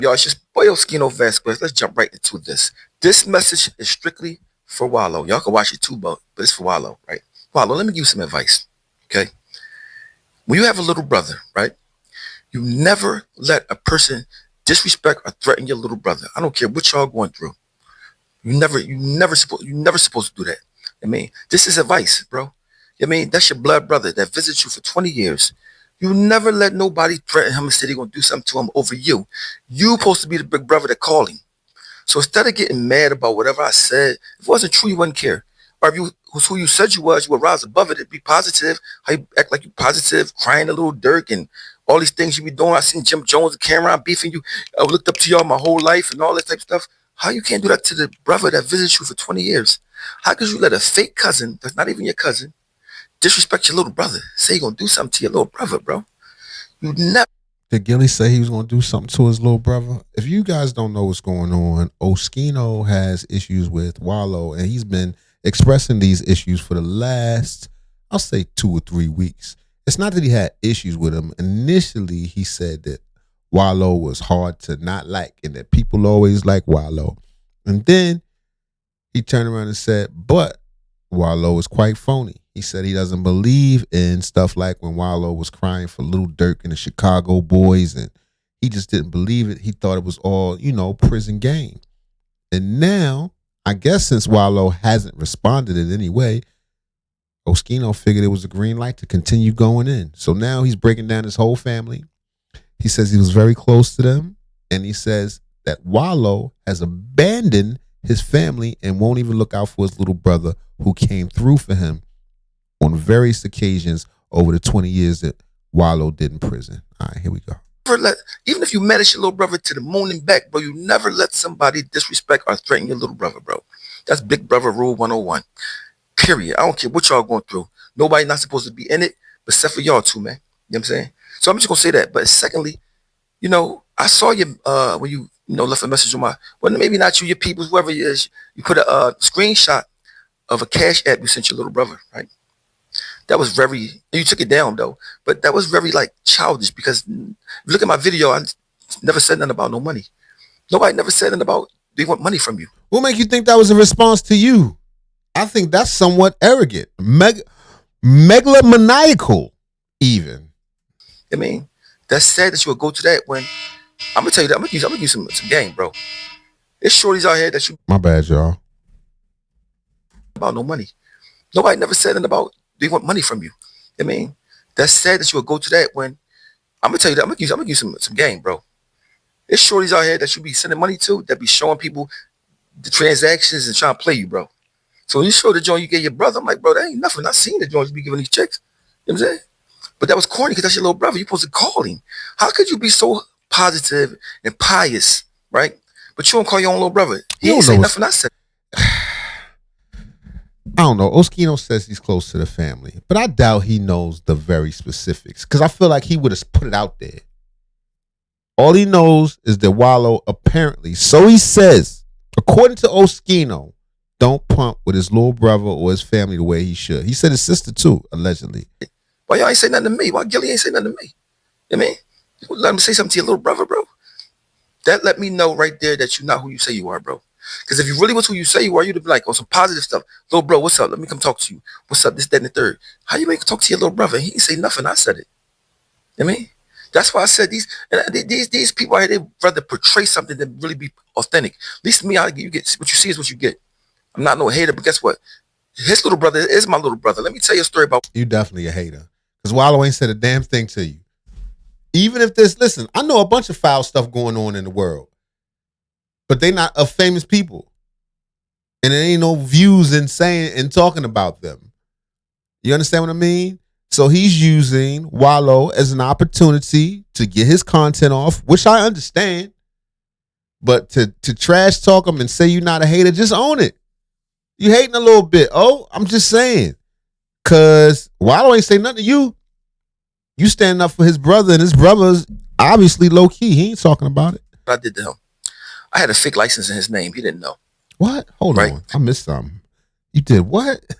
Y'all, it's just boy Oschino Vasquez. Let's jump right into this. This message is strictly for Wallow. Y'all can watch it too, but it's for Wallow, right? Wallow, let me give you some advice. Okay. When you have a little brother, right? You never let a person disrespect or threaten your little brother. I don't care what y'all going through. You never supposed to do that. I mean, this is advice, bro. I mean, that's your blood brother that visits you for 20 years. You never let nobody threaten him and say they're gonna do something to him over you. You supposed to be the big brother that called him. So instead of getting mad about whatever I said, if it wasn't true, you wouldn't care. Or if you was who you said you was, you would rise above it and be positive. How you act like you positive, crying a little Dirk and all these things you be doing. I seen Jim Jones and Cameron beefing you. I looked up to y'all my whole life and all that type of stuff. How you can't do that to the brother that visits you for 20 years? How could you let a fake cousin, that's not even your cousin, disrespect your little brother? Say you're gonna do something to your little brother, bro. You never. Did Gillie say he was going to do something to his little brother? If you guys don't know what's going on, Oschino has issues with Wallow, and he's been expressing these issues for the last, I'll say, 2 or 3 weeks. It's not that he had issues with him. Initially, he said that Wallow was hard to not like and that people always like Wallow. And then he turned around and said, but Wallow is quite phony. He said he doesn't believe in stuff like when Wallow was crying for Little Dirk and the Chicago boys, and he just didn't believe it. He thought it was all, prison game. And now, I guess since Wallow hasn't responded in any way, Oschino figured it was a green light to continue going in. So now he's breaking down his whole family. He says he was very close to them, and he says that Wallow has abandoned his family and won't even look out for his little brother who came through for him on various occasions over the 20 years that Wallow did in prison. All right, here we go. Even if you met your little brother to the moon and back, bro, you never let somebody disrespect or threaten your little brother, bro. That's Big Brother Rule 101. Period. I don't care what y'all going through. Nobody not supposed to be in it, but except for y'all two, man. You know what I'm saying? So I'm just gonna say that. But secondly, I saw you when you left a message on well, maybe not you, your people, whoever it is. You put a screenshot of a cash app you sent your little brother, right? That was very. You took it down though, but that was very like childish because if you look at my video. I never said nothing about no money. Nobody never said nothing about they want money from you. What make you think that was a response to you? I think that's somewhat arrogant, megalomaniacal, even. I mean, that's sad that you would go to that when I'm gonna tell you that I'm gonna give you some game, bro. It's shorties out here that you My bad, y'all. about no money. Nobody never said anything about they want money from you. I mean, that's sad that you would go to that when I'm gonna tell you that I'm gonna give you some game, bro. It's shorties out here that you be sending money to that be showing people the transactions and trying to play you, bro. So when you show the joint you get your brother, I'm like, bro, that ain't nothing. I seen the joint you be giving these chicks. You know what I'm saying? But that was corny because that's your little brother. You're supposed to call him. How could you be so positive and pious, right? But you don't call your own little brother. He ain't say nothing I said. I don't know. Oschino says he's close to the family, but I doubt he knows the very specifics because I feel like he would have put it out there. All he knows is that Wallow apparently, so he says, according to Oschino, don't pump with his little brother or his family the way he should. He said his sister too, allegedly. Why y'all ain't say nothing to me? Why Gillie ain't say nothing to me? You know what I mean? You let him say something to your little brother, bro. That let me know right there that you're not who you say you are, bro. Because if you really was who you say you are, you'd be like, on some positive stuff. Little bro, what's up? Let me come talk to you. What's up? This, that, and the third. How you make talk to your little brother? He didn't say nothing. I said it. You know what I mean? That's why I said these people out here, they rather portray something than really be authentic. At least me, you get what you see is what you get. I'm not no hater, but guess what? His little brother is my little brother. Let me tell you a story about. You definitely a hater. Because Wallow ain't said a damn thing to you. Even if listen, I know a bunch of foul stuff going on in the world, but they not of famous people. And there ain't no views in saying and talking about them. You understand what I mean? So he's using Wallow as an opportunity to get his content off, which I understand. But to trash talk him and say you're not a hater, just own it. You hating a little bit. Oh, I'm just saying. Because Wallow ain't say nothing to you. You standing up for his brother, and his brother's obviously low key. He ain't talking about it. I did to him. I had a fake license in his name. He didn't know. What? Hold on. I missed something. You did what? I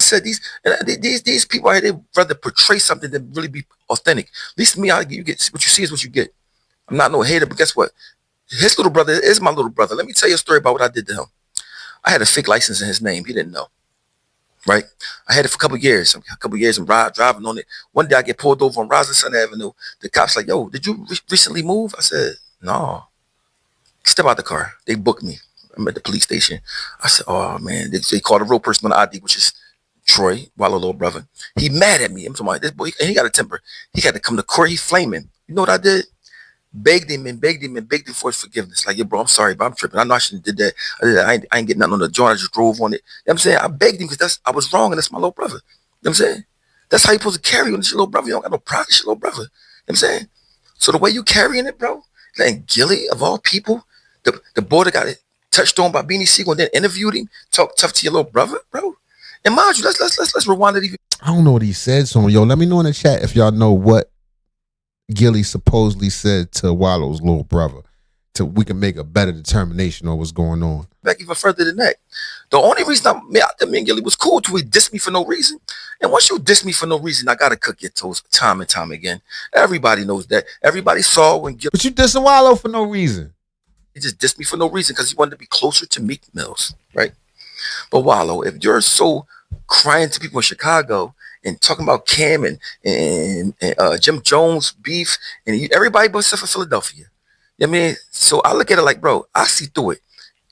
said these people out here, they rather portray something than really be authentic. At least me, you get what you see is what you get. I'm not no hater, but guess what? His little brother is my little brother. Let me tell you a story about what I did to him. I had a fake license in his name. He didn't know, right? I had it for a couple of years. I'm driving on it. One day I get pulled over on Roslyn Avenue. The cops like, yo, did you recently move? I said, no. Step out the car. They booked me. I'm at the police station. I said, oh man. They called a real person on the ID, which is Troy, Wallow little brother. He mad at me. I'm talking about this boy, and he got a temper. He had to come to court. He flaming. You know what I did? Begged him for his forgiveness. Like, yo, bro, I'm sorry, but I'm tripping. I know I shouldn't have did that. I ain't getting nothing on the joint. I just drove on it. You know what I'm saying? I begged him because I was wrong, and that's my little brother. You know what I'm saying? That's how you supposed to carry on this your little brother. You don't got no pride, it's your little brother. You know what I'm saying? So the way you carrying it, bro, and Gillie, of all people, the boy that got it touched on by Beanie Siegel and then interviewed him, talk tough to your little brother, bro. And mind you, let's rewind it even. I don't know what he said. So yo, let me know in the chat if y'all know what Gillie supposedly said to Wallow's little brother, so we can make a better determination on what's going on. Back even further than that. The only reason me and Gillie was cool till he dissed me for no reason. And once you diss me for no reason, I gotta cook your toes time and time again. Everybody knows that. Everybody saw when Gillie. But you dissing Wallow for no reason. He just dissed me for no reason because he wanted to be closer to Meek Mills, right? But Wallow, if you're so crying to people in Chicago and talking about Cam and Jim Jones beef and everybody but except for Philadelphia, you know what I mean? So I look at it like, bro, I see through it.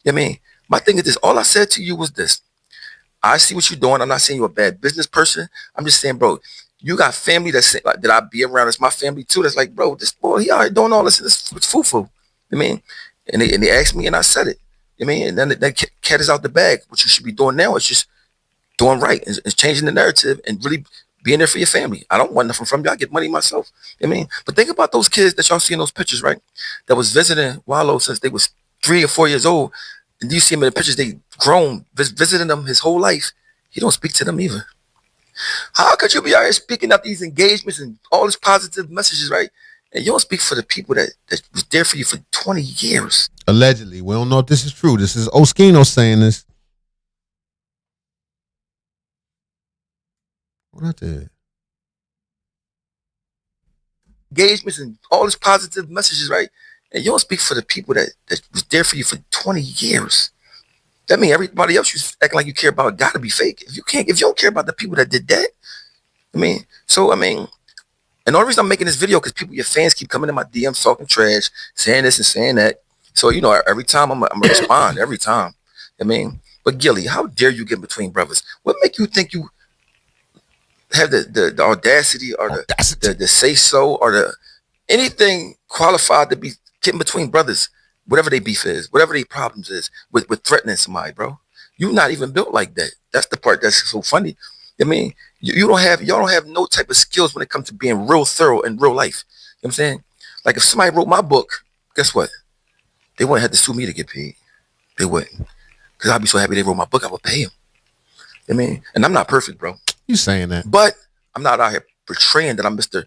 You know what I mean? My thing is this. All I said to you was this. I see what you're doing. I'm not saying you're a bad business person. I'm just saying, bro, you got family that's like, that I be around. It's my family too. That's like, bro, this boy, he already doing all this. It's foo-foo. You know what I mean? And they asked me and I said it. You know what I mean? And then that cat is out the bag. What you should be doing now is just doing right. It's changing the narrative and really being there for your family. I don't want nothing from you. I get money myself. You know what I mean? But think about those kids that y'all see in those pictures, right? That was visiting Wallow since they was 3 or 4 years old. And you see him in the pictures, they grown, visiting them his whole life. He don't speak to them either. How could you be out here speaking up these engagements and all these positive messages, right? And you don't speak for the people that was there for you for 20 years. Allegedly. We don't know if this is true. This is Oschino saying this. What I did? Engagements and all these positive messages, right? And you don't speak for the people that was there for you for 20 years. That means everybody else you acting like you care about gotta be fake. If you don't care about the people that did that, and the only reason I'm making this video because people, your fans, keep coming in my DMs talking trash, saying this and saying that. So every time I'm gonna respond every time. But Gillie, how dare you get between brothers? What make you think you have the audacity or the say so or the anything qualified to be getting between brothers, whatever they beef is, whatever their problems is, with threatening somebody, bro? You're not even built like that. That's the part that's so funny. Y'all don't have no type of skills when it comes to being real thorough in real life. You know what I'm saying? Like if somebody wrote my book, guess what? They wouldn't have to sue me to get paid. They wouldn't. Because I'd be so happy they wrote my book, I would pay them. And I'm not perfect, bro. You saying that. But I'm not out here portraying that I'm Mr.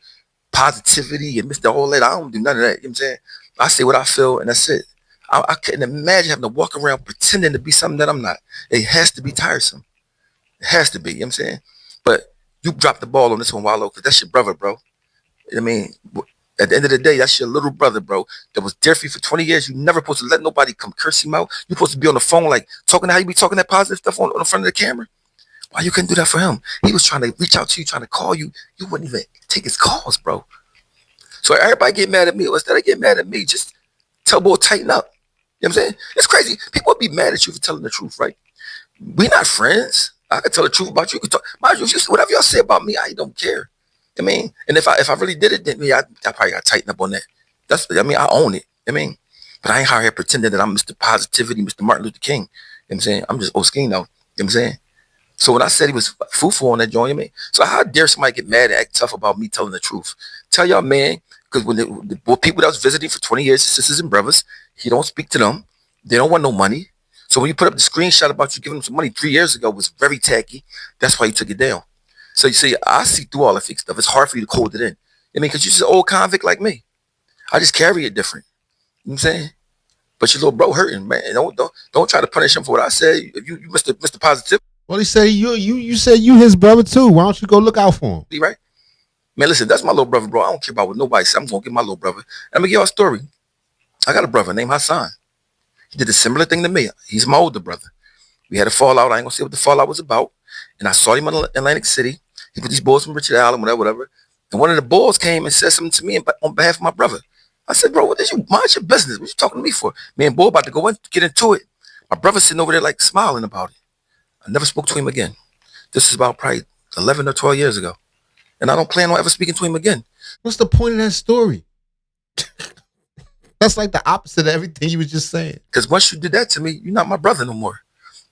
Positivity and Mr. All that. I don't do none of that. You know what I'm saying? I say what I feel and that's it. I couldn't imagine having to walk around pretending to be something that I'm not. It has to be tiresome. It has to be. You know what I'm saying? But you dropped the ball on this one, Wallow, because that's your brother, bro. I mean, at the end of the day, that's your little brother, bro, that was there for you for 20 years. You never supposed to let nobody come curse him out. You're supposed to be on the phone, like, talking how you be talking that positive stuff on the front of the camera. Why you couldn't do that for him? He was trying to reach out to you, trying to call you. You wouldn't even take his calls, bro. So everybody get mad at me. Or instead of getting mad at me, just tell boy, tighten up. You know what I'm saying? It's crazy. People would be mad at you for telling the truth, right? We not friends. I can tell the truth about you. You can talk, mind you, whatever y'all say about me, I don't care. And if I really did it, then I probably got to tighten up on that. I own it. But I ain't out here pretending that I'm Mr. Positivity, Mr. Martin Luther King. You know what I'm saying? I'm just Oschino. You know what I'm saying? So when I said he was foo-foo on that joint, so how dare somebody get mad and act tough about me telling the truth? Tell y'all, man, because when the people that was visiting for 20 years, sisters and brothers, he don't speak to them. They don't want no money. So when you put up the screenshot about you giving them some money 3 years ago, it was very tacky. That's why you took it down. So you see, I see through all the fake stuff. It's hard for you to hold it in. Because you're just an old convict like me. I just carry it different. You know what I'm saying? But your little bro hurting, man. Don't try to punish him for what I said. You Mr. Positive. Well, he said you said you his brother too. Why don't you go look out for him? Right? Man, listen, that's my little brother, bro. I don't care about what nobody says. I'm gonna get my little brother. I'm gonna give y'all a story. I got a brother named Hassan. He did a similar thing to me. He's my older brother. We had a fallout. I ain't gonna say what the fallout was about. And I saw him in Atlantic City. He put these boys from Richard Allen, whatever. And one of the boys came and said something to me on behalf of my brother. I said, bro, what did you mind your business? What you talking to me for? Me and boy about to go in, get into it. My brother sitting over there like smiling about it. I never spoke to him again. This is about probably 11 or 12 years ago. And I don't plan on ever speaking to him again. What's the point of that story? That's like the opposite of everything you was just saying. Because once you did that to me, you're not my brother no more.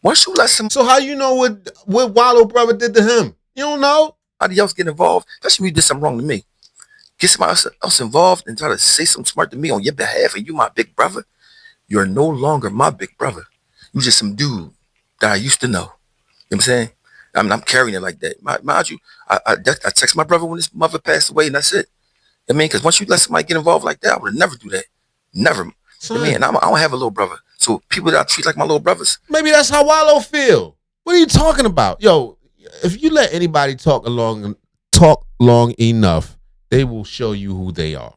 Once you let So how you know what Wallow brother did to him? You don't know? somebody else get involved, especially when you did something wrong to me, get somebody else involved and try to say something smart to me on your behalf and you my big brother, you're no longer my big brother. You just some dude that I used to know. You know what I'm saying? I'm carrying it like that. Mind you, I text my brother when his mother passed away and that's it. I mean, because once you let somebody get involved like that, I would never do that. Never. Son, I mean, I don't have a little brother. So people that I treat like my little brothers. maybe that's how Wallow feel. What are you talking about? Yo, if you let anybody talk long enough, they will show you who they are.